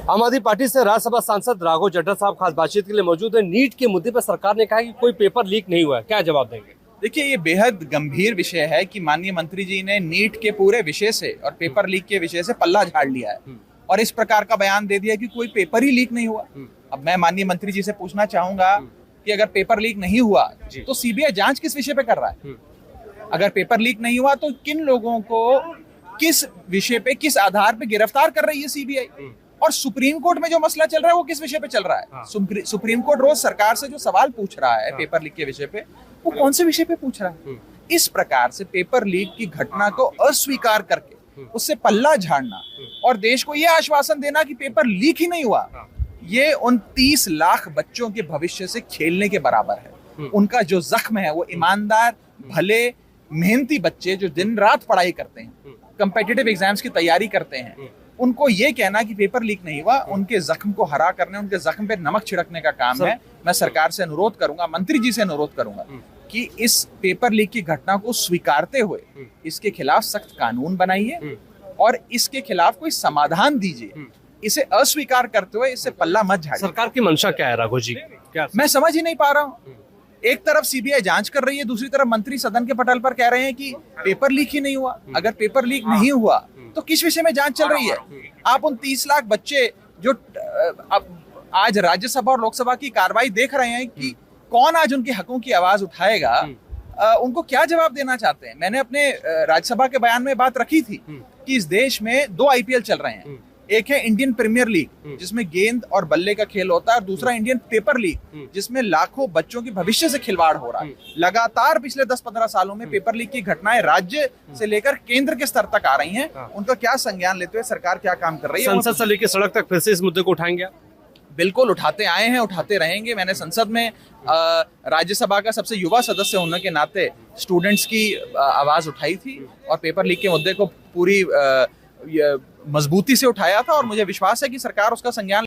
आम आदमी पार्टी से राज्यसभा सांसद राघव चड्ढा साहब खास बातचीत के लिए मौजूद है। नीट के मुद्दे पर सरकार ने कहा कि कोई पेपर लीक नहीं हुआ है, क्या जवाब देंगे? देखिए, ये बेहद गंभीर विषय है कि माननीय मंत्री जी ने नीट के पूरे विषय से और पेपर लीक के विषय से पल्ला झाड़ लिया है और इस प्रकार का बयान दे दिया कि कोई पेपर ही लीक नहीं हुआ। अब मैं माननीय मंत्री जी से पूछना चाहूंगा कि अगर पेपर लीक नहीं हुआ तो सीबीआई जांच किस विषय पे कर रहा है? अगर पेपर लीक नहीं हुआ तो किन लोगों को किस विषय पे, किस आधार पे गिरफ्तार कर रही है सीबीआई? और सुप्रीम कोर्ट में जो मसला चल रहा है वो किस विषय पे चल रहा है? सुप्रीम कोर्ट रोज सरकार से जो सवाल पूछ रहा है पेपर लीक के विषय पे, वो कौन से विषय पे पूछ रहा है? इस प्रकार से पेपर लीक की घटना को अस्वीकार करके उससे पल्ला झाड़ना और देश को यह आश्वासन देना कि पेपर लीक ही नहीं हुआ, ये उन 30 लाख बच्चों के भविष्य से खेलने के बराबर है। उनका जो जख्म है, वो ईमानदार, भले, मेहनती बच्चे जो दिन रात पढ़ाई करते हैं, कॉम्पिटिटिव एग्जाम्स की तैयारी करते हैं, उनको ये कहना कि पेपर लीक नहीं हुआ, उनके जख्म को हरा करने, उनके जख्म पे नमक छिड़कने का काम है। मैं सरकार से अनुरोध करूंगा, मंत्री जी से अनुरोध करूंगा कि इस पेपर लीक की घटना को स्वीकारते हुए इसके खिलाफ सख्त कानून बनाइए और इसके खिलाफ कोई समाधान दीजिए। इसे अस्वीकार करते हुए इससे पल्ला मत झाड़िए। सरकार की मंशा क्या है राघव जी? क्या मैं समझ ही नहीं पा रहा हूँ। एक तरफ सीबीआई जांच कर रही है, दूसरी तरफ मंत्री सदन के पटल पर कह रहे हैं कि पेपर लीक ही नहीं हुआ। अगर पेपर लीक नहीं हुआ तो किस विषय में जांच चल रही है? आप उन 30 लाख बच्चे जो आज राज्यसभा और लोकसभा की कार्रवाई देख रहे हैं कि कौन आज उनके हकों की आवाज उठाएगा, उनको क्या जवाब देना चाहते हैं? मैंने अपने राज्यसभा के बयान में बात रखी थी कि इस देश में 2 आईपीएल चल रहे हैं। एक है इंडियन प्रीमियर लीग जिसमें गेंद और बल्ले का खेल होता है, और दूसरा इंडियन पेपर लीग जिसमें लाखों बच्चों के भविष्य से खिलवाड़ हो रहा है। लगातार पिछले 10-15 सालों में पेपर लीग की घटनाएं राज्य से लेकर केंद्र के स्तर तक आ रही हैं। उनका क्या संज्ञान लेते हुए सरकार क्या काम कर रही है? संसद से लेकर सड़क तक फिर से इस मुद्दे को उठाएंगे? बिल्कुल उठाते आए हैं, उठाते रहेंगे। मैंने संसद में राज्यसभा का सबसे युवा सदस्य होने के नाते स्टूडेंट्स की आवाज उठाई थी और पेपर लीक के मुद्दे को पूरी मजबूती से उठाया था और मुझे विश्वास है कि सरकार उसका संज्ञान